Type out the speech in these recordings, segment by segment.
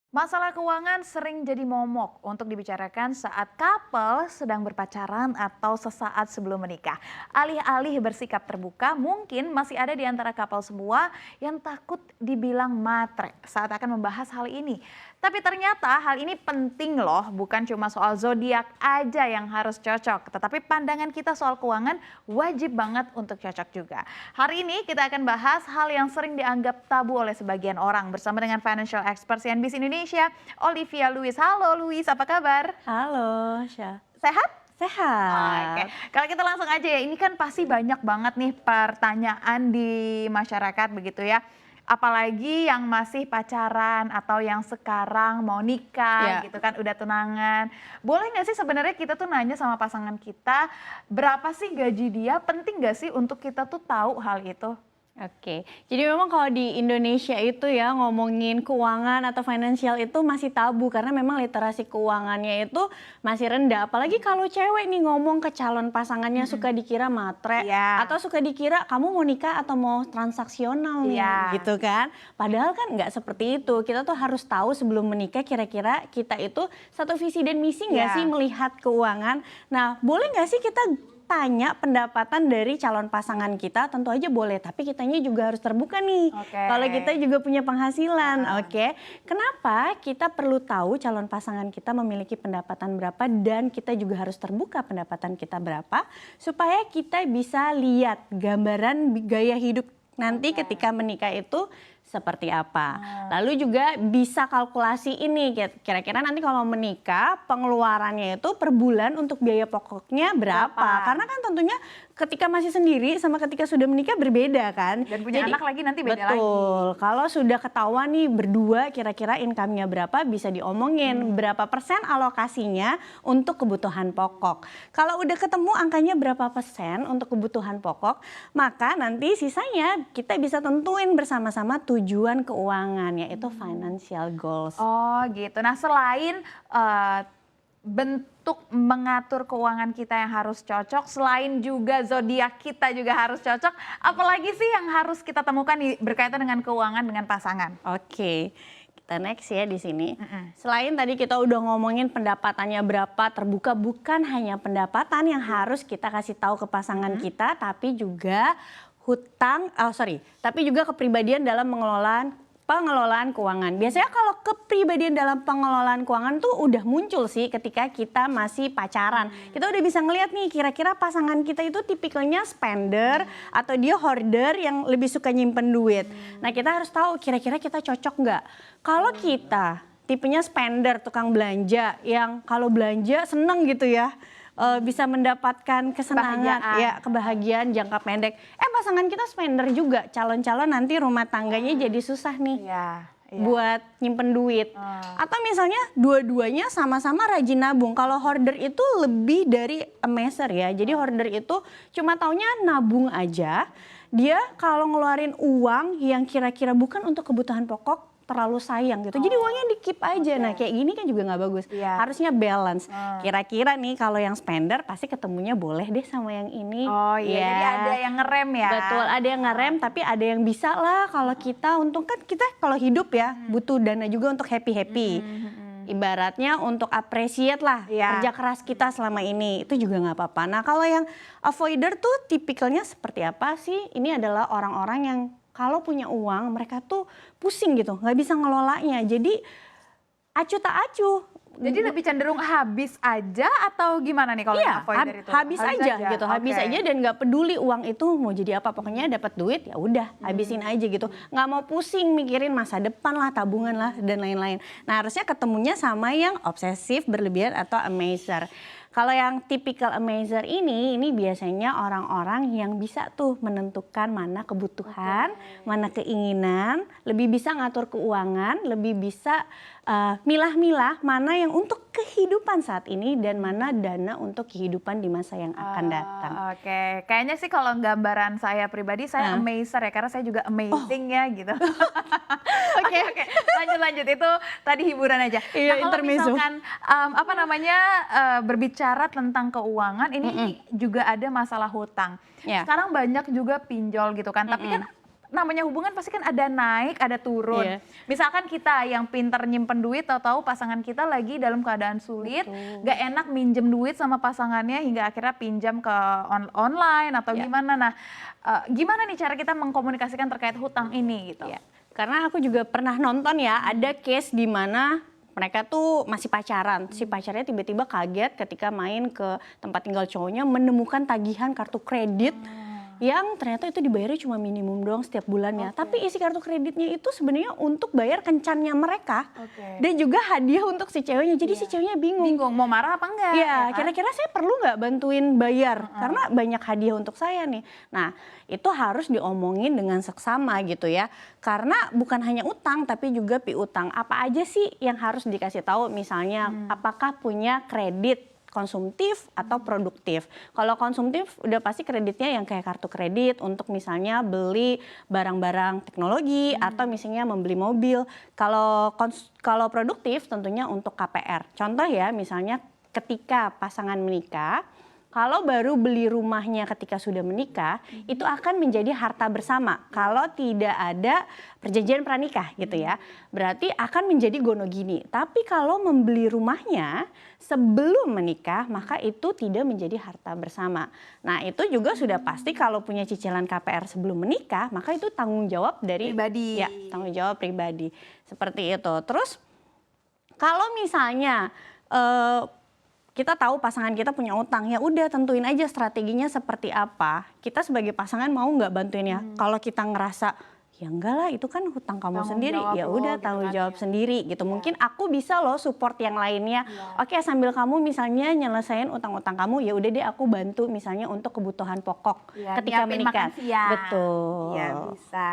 Masalah keuangan sering jadi momok untuk dibicarakan saat couple sedang berpacaran atau sesaat sebelum menikah. Alih-alih bersikap terbuka, mungkin masih ada di antara couple semua yang takut dibilang matre saat akan membahas hal ini. Tapi ternyata hal ini penting loh, bukan cuma soal zodiak aja yang harus cocok, tetapi pandangan kita soal keuangan wajib banget untuk cocok juga. Hari ini kita akan bahas hal yang sering dianggap tabu oleh sebagian orang bersama dengan financial expert CNBC Indonesia, Olivia Louis. Halo Louis, apa kabar? Halo, Syah. Sehat? Oke, Sehat. kalau kita langsung aja ya, ini kan pasti banyak banget nih pertanyaan di masyarakat begitu ya. Apalagi yang masih pacaran atau yang sekarang mau nikah Ya, gitu kan, udah tunangan. Boleh nggak sih sebenarnya kita tuh nanya sama pasangan kita, berapa sih gaji dia? Penting nggak sih untuk kita tuh tahu hal itu? oke. Jadi memang kalau di Indonesia itu ya ngomongin keuangan atau finansial itu masih tabu karena memang literasi keuangannya itu masih rendah. Apalagi kalau cewek nih ngomong ke calon pasangannya suka dikira matre Iya, atau suka dikira kamu mau nikah atau mau transaksional nih iya. gitu kan. Padahal kan nggak seperti itu. Kita tuh harus tahu sebelum menikah kira-kira kita itu satu visi dan misi nggak Iya. sih melihat keuangan. Nah, boleh nggak sih kita tanya pendapatan dari calon pasangan kita, tentu aja boleh, tapi kitanya juga harus terbuka nih. Oke. Kalau kita juga punya penghasilan, Ah. oke. Kenapa kita perlu tahu calon pasangan kita memiliki pendapatan berapa dan kita juga harus terbuka pendapatan kita berapa supaya kita bisa lihat gambaran gaya hidup nanti Oke. ketika menikah itu seperti apa. Ah. Lalu juga bisa kalkulasi ini, kira-kira nanti kalau menikah pengeluarannya itu per bulan untuk biaya pokoknya berapa. Berapa? Karena kan tentunya ketika masih sendiri sama ketika sudah menikah berbeda kan. Dan punya anak lagi nanti beda lagi. Betul, kalau sudah ketahuan nih berdua kira-kira income-nya berapa bisa diomongin berapa persen alokasinya untuk kebutuhan pokok. Kalau udah ketemu angkanya berapa persen untuk kebutuhan pokok, maka nanti sisanya kita bisa tentuin bersama-sama tujuan keuangan yaitu financial goals. Oh gitu. Nah selain bentuk mengatur keuangan kita yang harus cocok, selain juga zodiak kita juga harus cocok, apalagi sih yang harus kita temukan berkaitan dengan keuangan dengan pasangan? Oke, kita next ya di sini. Mm-mm. Selain tadi kita udah ngomongin pendapatannya berapa, terbuka bukan hanya pendapatan yang harus kita kasih tahu ke pasangan kita, tapi juga tapi juga kepribadian dalam pengelolaan keuangan. Biasanya kalau kepribadian dalam pengelolaan keuangan tuh udah muncul sih ketika kita masih pacaran. Kita udah bisa ngeliat nih kira-kira pasangan kita itu tipikalnya spender atau dia hoarder yang lebih suka nyimpen duit. Nah kita harus tahu kira-kira kita cocok nggak. Kalau kita tipenya spender, tukang belanja yang kalau belanja seneng gitu ya. Bisa mendapatkan kesenangan, kebahagiaan jangka pendek. Pasangan kita spender juga, calon-calon nanti rumah tangganya jadi susah nih Iya, iya. buat nyimpen duit. Atau misalnya dua-duanya sama-sama rajin nabung. Kalau hoarder itu lebih dari amazer ya. Jadi hoarder itu cuma taunya nabung aja. Dia kalau ngeluarin uang yang kira-kira bukan untuk kebutuhan pokok terlalu sayang gitu. Jadi uangnya di-keep aja. Nah kayak gini kan juga nggak bagus. Iya. Harusnya balance. Kira-kira nih kalau yang spender pasti ketemunya boleh deh sama yang ini. Oh iya, jadi ada yang ngerem ya? Betul, ada yang ngerem tapi ada yang bisa lah kalau kita untung kan kita kalau hidup ya butuh dana juga untuk happy-happy. Ibaratnya untuk appreciate lah Iya. kerja keras kita selama ini, itu juga nggak apa-apa. Nah kalau yang avoider tuh tipikalnya seperti apa sih? Ini adalah orang-orang yang kalau punya uang mereka tuh pusing gitu, nggak bisa ngelolanya. Jadi acuh tak acuh. Jadi lebih cenderung habis aja atau gimana nih kalau yang Iya, avoider itu? habis aja gitu, habis Oke. aja dan nggak peduli uang itu mau jadi apa, pokoknya dapat duit ya udah habisin aja gitu, nggak mau pusing mikirin masa depan lah, tabungan lah dan lain-lain. Nah harusnya ketemunya sama yang obsesif berlebihan atau amazer. Kalau yang tipikal amazer ini biasanya orang-orang yang bisa tuh menentukan mana kebutuhan, mana keinginan, lebih bisa ngatur keuangan, lebih bisa milah-milah mana yang untuk kehidupan saat ini dan mana dana untuk kehidupan di masa yang akan datang. Oke, kayaknya sih kalau gambaran saya pribadi saya amazer ya, karena saya juga amazing ya gitu. Oke, lanjut itu tadi hiburan aja. Iya, Nah kalau intermezzo. misalkan berbicara tentang keuangan, ini juga ada masalah hutang. Ya. Sekarang banyak juga pinjol gitu kan, tapi kan namanya hubungan pasti kan ada naik, ada turun. Iya. Misalkan kita yang pinter nyimpen duit, tahu-tahu pasangan kita lagi dalam keadaan sulit, gak enak minjem duit sama pasangannya hingga akhirnya pinjam ke online atau Iya. gimana. Nah, gimana nih cara kita mengkomunikasikan terkait hutang ini gitu? Ya, karena aku juga pernah nonton ya, ada case di mana mereka tuh masih pacaran. Si pacarnya tiba-tiba kaget ketika main ke tempat tinggal cowoknya menemukan tagihan kartu kredit yang ternyata itu dibayarnya cuma minimum doang setiap bulannya. Tapi isi kartu kreditnya itu sebenarnya untuk bayar kencannya mereka. Dan juga hadiah untuk si ceweknya. Jadi si ceweknya bingung. Bingung mau marah apa enggak? Iya, ya kan? kira-kira saya perlu nggak bantuin bayar? Karena banyak hadiah untuk saya nih. Nah, itu harus diomongin dengan seksama gitu ya. Karena bukan hanya utang, tapi juga piutang. Apa aja sih yang harus dikasih tahu? Misalnya, apakah punya kredit konsumtif atau produktif. Kalau konsumtif udah pasti kreditnya yang kayak kartu kredit untuk misalnya beli barang-barang teknologi atau misalnya membeli mobil. Kalau produktif tentunya untuk KPR. Contoh ya, misalnya ketika pasangan menikah, kalau baru beli rumahnya ketika sudah menikah, itu akan menjadi harta bersama. Kalau tidak ada perjanjian pranikah gitu ya, berarti akan menjadi gonogini. Tapi kalau membeli rumahnya sebelum menikah, maka itu tidak menjadi harta bersama. Nah, itu juga sudah pasti kalau punya cicilan KPR sebelum menikah, maka itu tanggung jawab dari Pribadi. Ya, tanggung jawab pribadi. Seperti itu. Terus kalau misalnya kita tahu pasangan kita punya utang, ya udah tentuin aja strateginya seperti apa. Kita sebagai pasangan mau nggak bantuin ya? Kalau kita ngerasa ya enggak lah itu kan hutang kamu Tanggung sendiri, jawab ya lo udah gitu tanggung kan jawab ya. sendiri gitu. Mungkin aku bisa loh support yang lainnya. Oke, sambil kamu misalnya nyelesain utang-utang kamu, ya udah deh aku bantu misalnya untuk kebutuhan pokok Ya, ketika nyiapin menikah. makan siang. Betul. Ya bisa.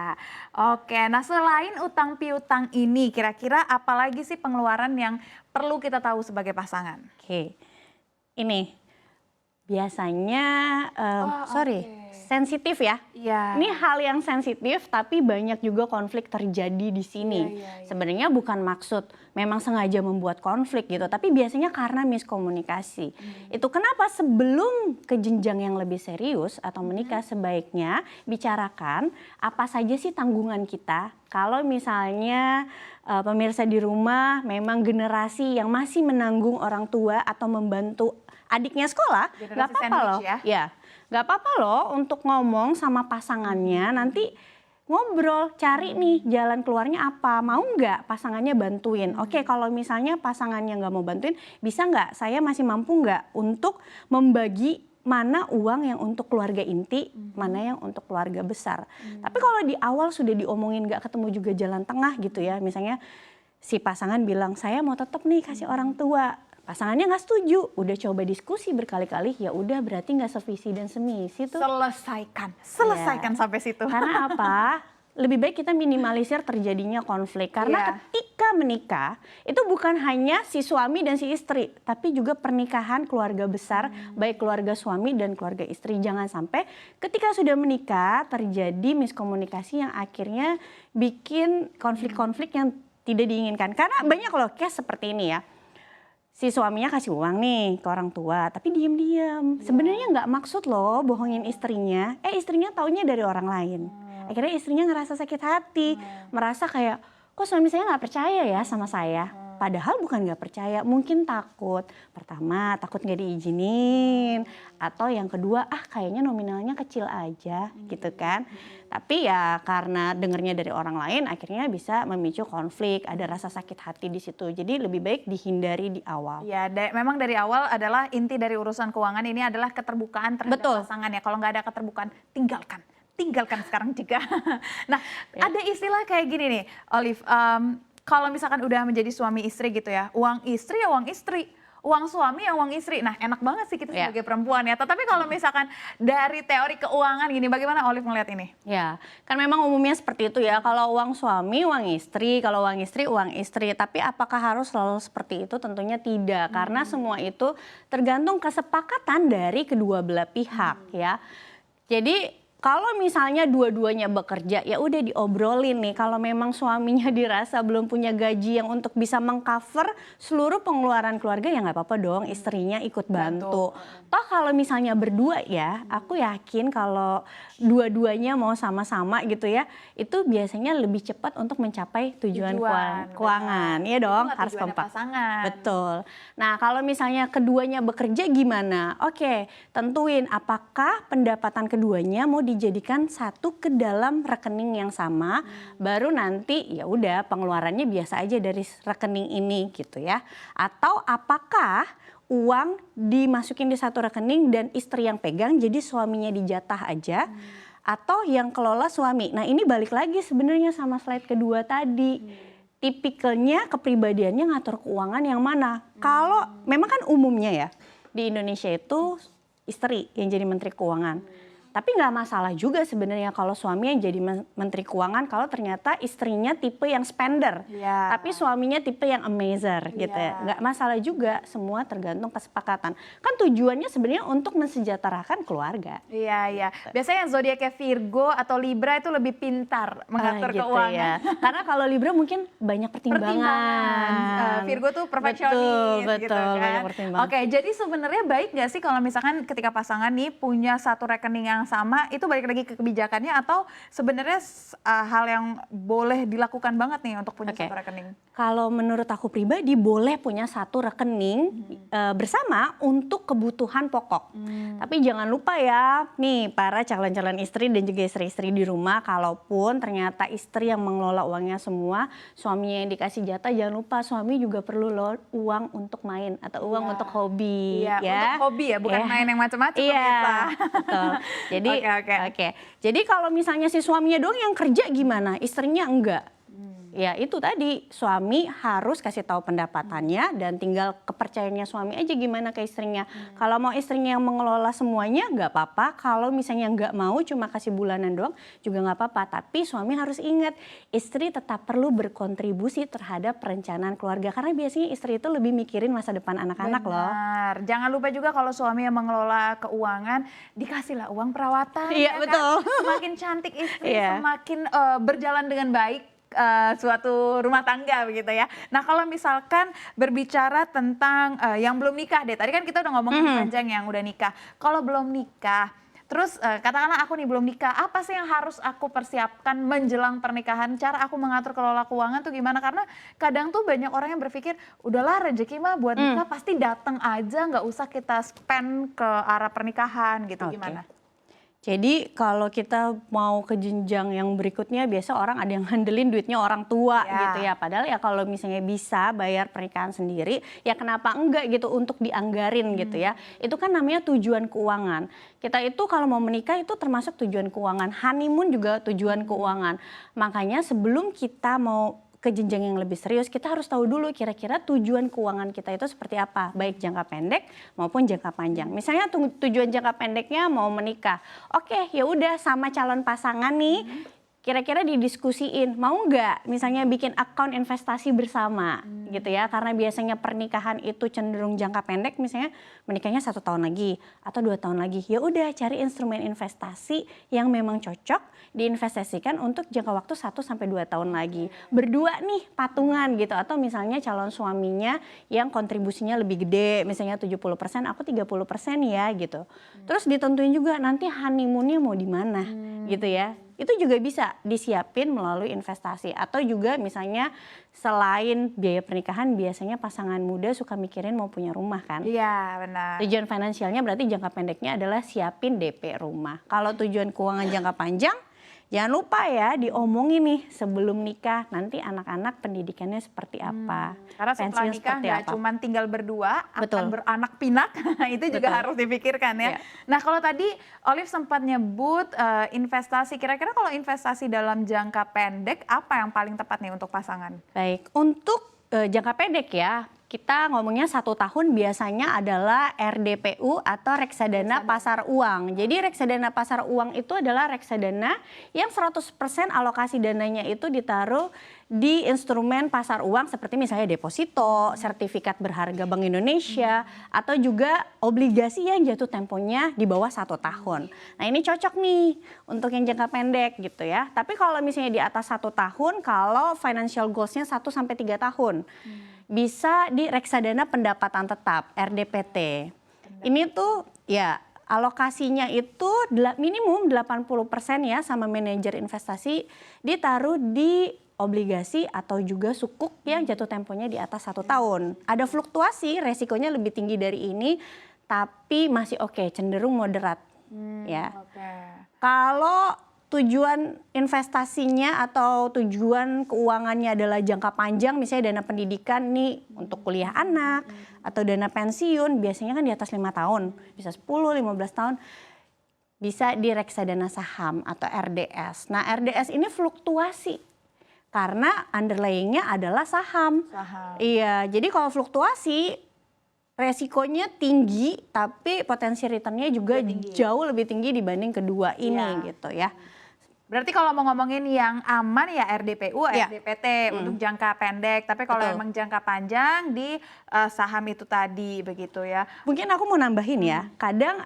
Oke, nah selain utang piutang ini, kira-kira apalagi sih pengeluaran yang perlu kita tahu sebagai pasangan? Oke. Ini biasanya sensitif ya. Iya. Ini hal yang sensitif tapi banyak juga konflik terjadi di sini. Sebenarnya bukan maksud memang sengaja membuat konflik gitu, tapi biasanya karena miskomunikasi. Itu kenapa sebelum ke jenjang yang lebih serius atau menikah sebaiknya bicarakan apa saja sih tanggungan kita. Kalau misalnya pemirsa di rumah memang generasi yang masih menanggung orang tua atau membantu adiknya sekolah, Generasi nggak apa-apa sandwich loh. ya? Ya, nggak apa-apa loh untuk ngomong sama pasangannya, nanti ngobrol, cari nih jalan keluarnya apa, mau nggak pasangannya bantuin. Oke, kalau misalnya pasangannya nggak mau bantuin, bisa nggak saya masih mampu nggak untuk membagi mana uang yang untuk keluarga inti, mana yang untuk keluarga besar. Tapi kalau di awal sudah diomongin nggak ketemu juga jalan tengah gitu ya, misalnya si pasangan bilang saya mau tetap nih kasih orang tua. Pasangannya nggak setuju, udah coba diskusi berkali-kali, ya udah berarti nggak sevisi dan semisi tuh. Selesaikan sampai situ. Karena apa? Lebih baik kita minimalisir terjadinya konflik. Karena ketika menikah, itu bukan hanya si suami dan si istri, tapi juga pernikahan keluarga besar, baik keluarga suami dan keluarga istri. Jangan sampai ketika sudah menikah terjadi miskomunikasi yang akhirnya bikin konflik-konflik yang tidak diinginkan. Karena banyak loh case seperti ini ya. Si suaminya kasih uang nih ke orang tua, tapi diem-diem. Sebenarnya nggak maksud loh bohongin istrinya. Istrinya taunya dari orang lain. Akhirnya istrinya ngerasa sakit hati, merasa kayak kok suami saya nggak percaya ya sama saya. Padahal bukan nggak percaya, mungkin takut. Pertama, takut nggak diizinin. Atau yang kedua, kayaknya nominalnya kecil aja gitu kan. Tapi ya karena dengernya dari orang lain akhirnya bisa memicu konflik, ada rasa sakit hati di situ. Jadi lebih baik dihindari di awal. Ya, memang dari awal adalah inti dari urusan keuangan ini adalah keterbukaan terhadap pasangan ya. Kalau nggak ada keterbukaan, tinggalkan sekarang juga. Nah, ada istilah kayak gini nih, Olive. Kalau misalkan udah menjadi suami istri gitu ya, uang istri ya uang istri, uang suami ya uang istri. Nah, enak banget sih kita sebagai perempuan ya. Tetapi kalau misalkan dari teori keuangan gini, bagaimana Olive melihat ini? Ya, kan memang umumnya seperti itu ya. Kalau uang suami, uang istri. Kalau uang istri, uang istri. Tapi apakah harus selalu seperti itu? Tentunya tidak. Karena semua itu tergantung kesepakatan dari kedua belah pihak ya. Jadi Kalau misalnya dua-duanya bekerja, ya udah diobrolin nih. Kalau memang suaminya dirasa belum punya gaji yang untuk bisa mengcover seluruh pengeluaran keluarga, ya nggak apa-apa dong istrinya ikut bantu. Toh kalau misalnya berdua ya, aku yakin kalau dua-duanya mau sama-sama gitu ya, itu biasanya lebih cepat untuk mencapai tujuan keuangan. Iya dong, harus kompak. Pasangan. Betul. Nah, kalau misalnya keduanya bekerja gimana? Oke, tentuin apakah pendapatan keduanya mau dijadikan satu ke dalam rekening yang sama, baru nanti ya udah pengeluarannya biasa aja dari rekening ini gitu ya. Atau apakah uang dimasukin di satu rekening dan istri yang pegang, jadi suaminya dijatah aja, atau yang kelola suami. Nah, ini balik lagi sebenarnya sama slide kedua tadi. Tipikalnya, kepribadiannya ngatur keuangan yang mana. Kalau memang kan umumnya ya di Indonesia itu istri yang jadi menteri keuangan. Tapi nggak masalah juga sebenarnya kalau suami yang jadi menteri keuangan kalau ternyata istrinya tipe yang spender, tapi suaminya tipe yang amazer gitu ya. Nggak masalah juga, semua tergantung kesepakatan. Kan tujuannya sebenarnya untuk mensejahterakan keluarga. Iya. Biasanya yang zodiaknya Virgo atau Libra itu lebih pintar mengatur gitu keuangan. Ya. Karena kalau Libra mungkin banyak pertimbangan. Virgo tuh perfeksionis betul, gitu kan. banyak pertimbangan. Oke, jadi sebenarnya baik nggak sih kalau misalkan ketika pasangan nih punya satu rekening yang sama, itu balik lagi ke kebijakannya atau sebenarnya hal yang boleh dilakukan banget nih untuk punya satu rekening? Kalau menurut aku pribadi boleh punya satu rekening bersama untuk kebutuhan pokok. Tapi jangan lupa ya, nih para calon-calon istri dan juga istri-istri di rumah, kalaupun ternyata istri yang mengelola uangnya semua, suaminya yang dikasih jatah, jangan lupa suami juga perlu loh uang untuk main atau uang untuk hobi. Ya. Untuk hobi ya, bukan main yang macam-macam. Betul. Jadi Oke. Jadi kalau misalnya si suaminya doang yang kerja gimana? Istrinya enggak. Ya itu tadi, suami harus kasih tahu pendapatannya dan tinggal kepercayaannya suami aja gimana ke istrinya. Kalau mau istrinya yang mengelola semuanya nggak apa-apa, kalau misalnya nggak mau cuma kasih bulanan doang juga nggak apa-apa. Tapi suami harus ingat, istri tetap perlu berkontribusi terhadap perencanaan keluarga. Karena biasanya istri itu lebih mikirin masa depan anak-anak loh. Jangan lupa juga kalau suami yang mengelola keuangan, dikasihlah uang perawatan. Iya, betul. Kan? Semakin cantik istri, semakin berjalan dengan baik suatu rumah tangga begitu ya. Nah kalau misalkan berbicara tentang yang belum nikah deh, tadi kan kita udah ngomongin panjang yang udah nikah. Kalau belum nikah, terus katakanlah aku nih belum nikah, apa sih yang harus aku persiapkan menjelang pernikahan? Cara aku mengatur kelola keuangan tuh gimana? Karena kadang tuh banyak orang yang berpikir, udahlah rezeki mah buat nikah pasti datang aja, nggak usah kita spend ke arah pernikahan gitu. Gimana? Jadi kalau kita mau ke jenjang yang berikutnya, biasa orang ada yang ngandelin duitnya orang tua gitu ya. Padahal ya kalau misalnya bisa bayar pernikahan sendiri, ya kenapa enggak gitu untuk dianggarin gitu ya. Itu kan namanya tujuan keuangan. Kita itu kalau mau menikah itu termasuk tujuan keuangan. Honeymoon juga tujuan keuangan. Makanya sebelum kita mau ke jenjang yang lebih serius, kita harus tahu dulu kira-kira tujuan keuangan kita itu seperti apa, baik jangka pendek maupun jangka panjang. Misalnya tujuan jangka pendeknya mau menikah, oke ya udah sama calon pasangan nih, kira-kira didiskusiin mau nggak misalnya bikin akun investasi bersama gitu ya, karena biasanya pernikahan itu cenderung jangka pendek, misalnya menikahnya 1 tahun lagi atau 2 tahun lagi, ya udah cari instrumen investasi yang memang cocok diinvestasikan untuk jangka waktu 1 sampai 2 tahun lagi. Berdua nih patungan gitu, atau misalnya calon suaminya yang kontribusinya lebih gede, misalnya 70%, aku 30% ya gitu. Terus ditentuin juga nanti honeymoonnya mau di mana gitu ya. Itu juga bisa disiapin melalui investasi. Atau juga misalnya selain biaya pernikahan, biasanya pasangan muda suka mikirin mau punya rumah kan. Iya benar. Tujuan finansialnya berarti jangka pendeknya adalah siapin DP rumah. Kalau tujuan keuangan jangka panjang, jangan lupa ya diomongin nih sebelum nikah, nanti anak-anak pendidikannya seperti apa. Karena setelah nikah nggak cuma tinggal berdua, akan beranak pinak, itu juga harus dipikirkan ya. Nah kalau tadi Olive sempat nyebut investasi, kira-kira kalau investasi dalam jangka pendek, apa yang paling tepat nih untuk pasangan? Baik, untuk jangka pendek ya, kita ngomongnya 1 tahun biasanya adalah RDPU atau reksadana pasar uang. Jadi reksadana pasar uang itu adalah reksadana yang 100% alokasi dananya itu ditaruh di instrumen pasar uang seperti misalnya deposito, sertifikat berharga Bank Indonesia, atau juga obligasi yang jatuh temponya di bawah 1 tahun. Nah ini cocok nih untuk yang jangka pendek gitu ya. Tapi kalau misalnya di atas 1 tahun, kalau financial goals-nya 1-3 tahun, bisa di reksadana pendapatan tetap, RDPT. Ini tuh ya alokasinya itu minimum 80% ya sama manajer investasi ditaruh di obligasi atau juga sukuk yang jatuh temponya di atas 1 tahun. Ada fluktuasi, resikonya lebih tinggi dari ini, tapi masih oke, cenderung moderat. Ya. Kalau tujuan investasinya atau tujuan keuangannya adalah jangka panjang, misalnya dana pendidikan nih untuk kuliah anak atau dana pensiun, biasanya kan di atas 5 tahun, bisa 10-15 tahun. Bisa di reksadana saham atau RDS. Nah RDS ini fluktuasi karena underlying-nya adalah saham. Iya, jadi kalau fluktuasi resikonya tinggi tapi potensi return-nya juga jauh lebih tinggi dibanding kedua ini gitu ya. Berarti kalau mau ngomongin yang aman ya RDPU, RDPT untuk jangka pendek. Tapi kalau emang jangka panjang di saham itu tadi begitu ya. Mungkin aku mau nambahin ya, kadang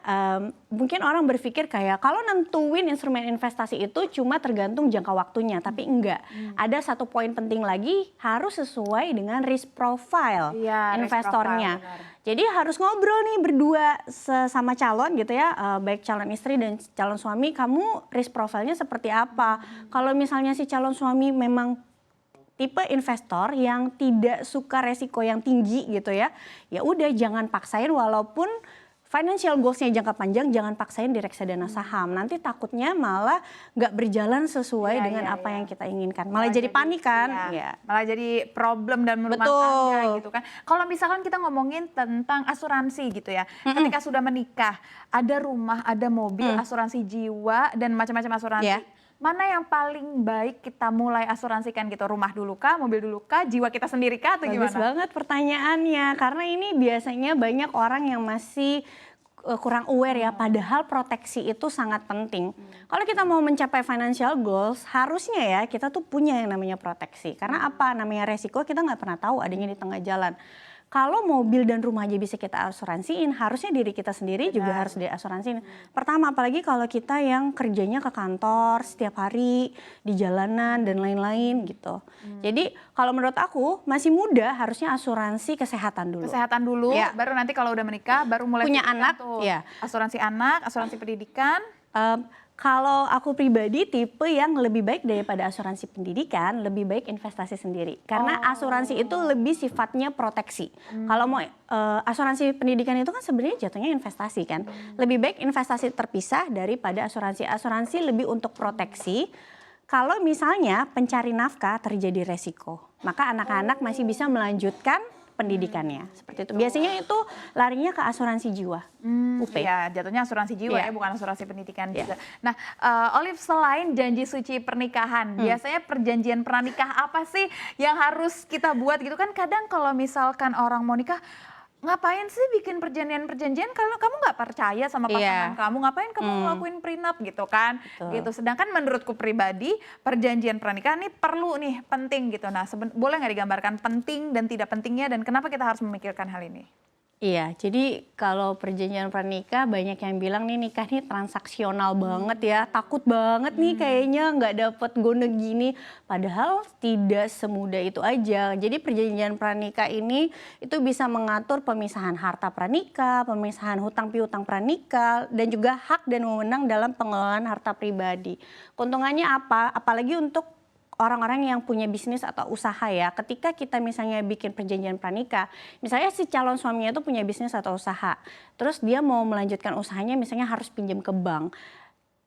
mungkin orang berpikir kayak kalau nentuin instrumen investasi itu cuma tergantung jangka waktunya, tapi enggak. Ada satu poin penting lagi, harus sesuai dengan risk profile investornya. Jadi harus ngobrol nih berdua sesama calon gitu ya, baik calon istri dan calon suami, kamu risk profile-nya seperti apa. Kalau misalnya si calon suami memang tipe investor yang tidak suka resiko yang tinggi gitu ya, ya udah jangan paksain walaupun financial goals-nya jangka panjang, jangan paksain di reksadana saham. Nanti takutnya malah nggak berjalan sesuai dengan apa yang kita inginkan. Malah jadi panik kan. Malah jadi problem dan rumah tangga gitu kan. Kalau misalkan kita ngomongin tentang asuransi gitu ya. Ketika sudah menikah, ada rumah, ada mobil, asuransi jiwa, dan macam-macam asuransi. Mana yang paling baik kita mulai asuransikan gitu? Rumah dulu kah, mobil dulu kah, jiwa kita sendiri kah atau gimana? Bagus banget pertanyaannya, karena ini biasanya banyak orang yang masih kurang aware ya, padahal proteksi itu sangat penting. Kalau kita mau mencapai financial goals, harusnya ya kita tuh punya yang namanya proteksi. Karena apa? Namanya resiko kita nggak pernah tahu adanya di tengah jalan. Kalau mobil dan rumah aja bisa kita asuransiin, harusnya diri kita sendiri juga harus diasuransiin. Pertama, apalagi kalau kita yang kerjanya ke kantor setiap hari, di jalanan dan lain-lain gitu. Jadi kalau menurut aku masih muda harusnya asuransi kesehatan dulu. Kesehatan dulu, baru nanti kalau udah menikah baru mulai punya anak, tuh. Asuransi anak, asuransi pendidikan. Kalau aku pribadi tipe yang lebih baik daripada asuransi pendidikan, lebih baik investasi sendiri. Karena asuransi itu lebih sifatnya proteksi. Kalau mau asuransi pendidikan itu kan sebenarnya jatuhnya investasi kan. Lebih baik investasi terpisah daripada asuransi. Asuransi lebih untuk proteksi. Kalau misalnya pencari nafkah terjadi resiko, maka anak-anak masih bisa melanjutkan pendidikannya seperti itu. Biasanya itu larinya ke asuransi jiwa. UP. Ya, jatuhnya asuransi jiwa ya, bukan asuransi pendidikan juga. Nah, Olive, selain janji suci pernikahan, biasanya perjanjian pranikah apa sih yang harus kita buat gitu kan? Kadang kalau misalkan orang mau nikah, ngapain sih bikin perjanjian kalau kamu nggak percaya sama pasangan kamu, ngapain kamu ngelakuin prenup gitu kan. Gitu. Sedangkan menurutku pribadi perjanjian pernikahan ini perlu nih, penting gitu. Nah, boleh nggak digambarkan penting dan tidak pentingnya dan kenapa kita harus memikirkan hal ini? Iya, jadi kalau perjanjian pranikah banyak yang bilang nih nikah nih transaksional banget ya, takut banget nih kayaknya nggak dapet gone gini. Padahal tidak semudah itu aja. Jadi perjanjian pranikah ini itu bisa mengatur pemisahan harta pranikah, pemisahan hutang piutang pranikah, dan juga hak dan wewenang dalam pengelolaan harta pribadi. Keuntungannya apa? Apalagi untuk orang-orang yang punya bisnis atau usaha ya, ketika kita misalnya bikin perjanjian pranikah, misalnya si calon suaminya itu punya bisnis atau usaha, terus dia mau melanjutkan usahanya misalnya harus pinjam ke bank,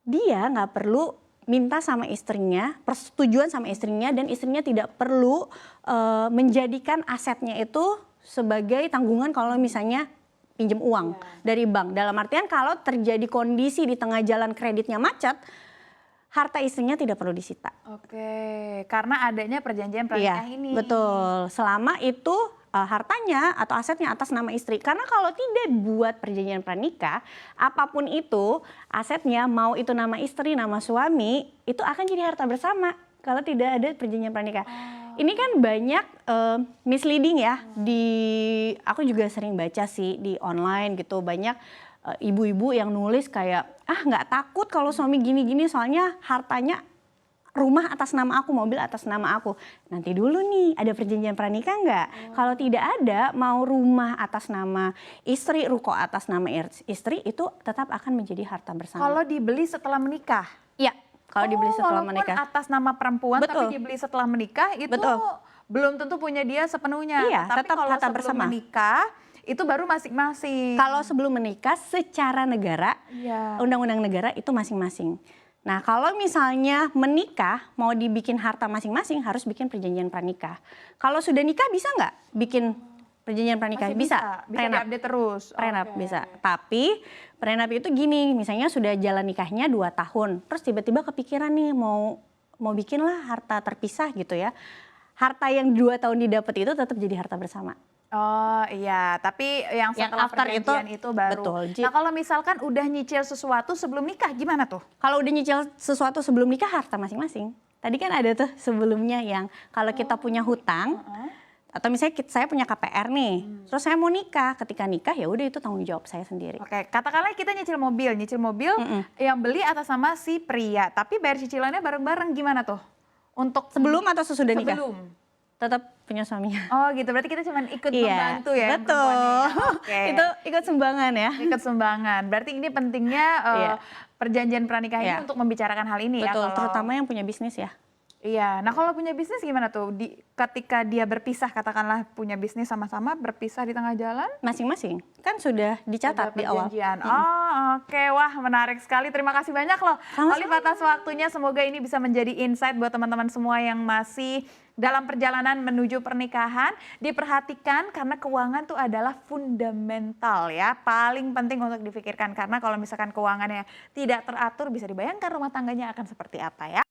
dia nggak perlu minta sama istrinya, persetujuan sama istrinya, dan istrinya tidak perlu menjadikan asetnya itu sebagai tanggungan kalau misalnya pinjam uang dari bank. Dalam artian kalau terjadi kondisi di tengah jalan kreditnya macet, harta istrinya tidak perlu disita. Oke, karena adanya perjanjian pranikah ini. Betul. Selama itu hartanya atau asetnya atas nama istri. Karena kalau tidak buat perjanjian pranikah, apapun itu asetnya, mau itu nama istri, nama suami, itu akan jadi harta bersama kalau tidak ada perjanjian pranikah. Ini kan banyak misleading ya, aku juga sering baca sih di online gitu, banyak ibu-ibu yang nulis kayak, nggak takut kalau suami gini-gini soalnya hartanya rumah atas nama aku, mobil atas nama aku. Nanti dulu nih, ada perjanjian pranikah nggak? Kalau tidak ada, mau rumah atas nama istri, ruko atas nama istri, itu tetap akan menjadi harta bersama. Kalau dibeli setelah menikah? Iya, kalau dibeli setelah menikah. Walaupun atas nama perempuan, Betul. tapi dibeli setelah menikah, itu Betul. belum tentu punya dia sepenuhnya. Iya, tapi tetap kalau harta sebelum bersama. menikah, itu baru masing-masing. Kalau sebelum menikah, secara negara, Iya. undang-undang negara itu masing-masing. Nah, kalau misalnya menikah mau dibikin harta masing-masing harus bikin perjanjian pranikah. Kalau sudah nikah bisa nggak bikin perjanjian pranikah? Masih Bisa. bisa Prenup. diupdate terus. Prenup Oke. bisa. Tapi prenup itu gini, misalnya sudah jalan nikahnya 2 tahun, terus tiba-tiba kepikiran nih mau bikin lah harta terpisah gitu ya. Harta yang 2 tahun didapat itu tetap jadi harta bersama. Oh iya, tapi yang setelah after perjanjian itu baru. betul. Nah kalau misalkan udah nyicil sesuatu sebelum nikah gimana tuh? Kalau udah nyicil sesuatu sebelum nikah harta masing-masing. Tadi kan ada tuh sebelumnya yang kalau kita punya hutang atau misalnya saya punya KPR nih, terus saya mau nikah, ketika nikah ya udah itu tanggung jawab saya sendiri. Oke, katakanlah kita nyicil mobil yang beli atas nama si pria, tapi bayar cicilannya bareng-bareng gimana tuh? Untuk Sebelum atau sesudah nikah? sebelum. Tetap punya suaminya. Oh gitu, berarti kita cuma ikut membantu ya. yang betul. perempuannya. Oke. Itu ikut sumbangan ya. Ikut sumbangan. Berarti ini pentingnya Iya. perjanjian pranikah ini Iya. untuk membicarakan hal ini ya. Betul, Kalau- terutama yang punya bisnis ya. Iya, nah kalau punya bisnis gimana tuh? Ketika dia berpisah, katakanlah punya bisnis sama-sama berpisah di tengah jalan? Masing-masing kan sudah dicatat Ada di awal. perjanjian. Oh oke, wah menarik sekali. Terima kasih banyak loh Sama-sama. Olive atas waktunya. Semoga ini bisa menjadi insight buat teman-teman semua yang masih dalam perjalanan menuju pernikahan. Diperhatikan karena keuangan tuh adalah fundamental ya. Paling penting untuk difikirkan karena kalau misalkan keuangannya tidak teratur bisa dibayangkan rumah tangganya akan seperti apa ya.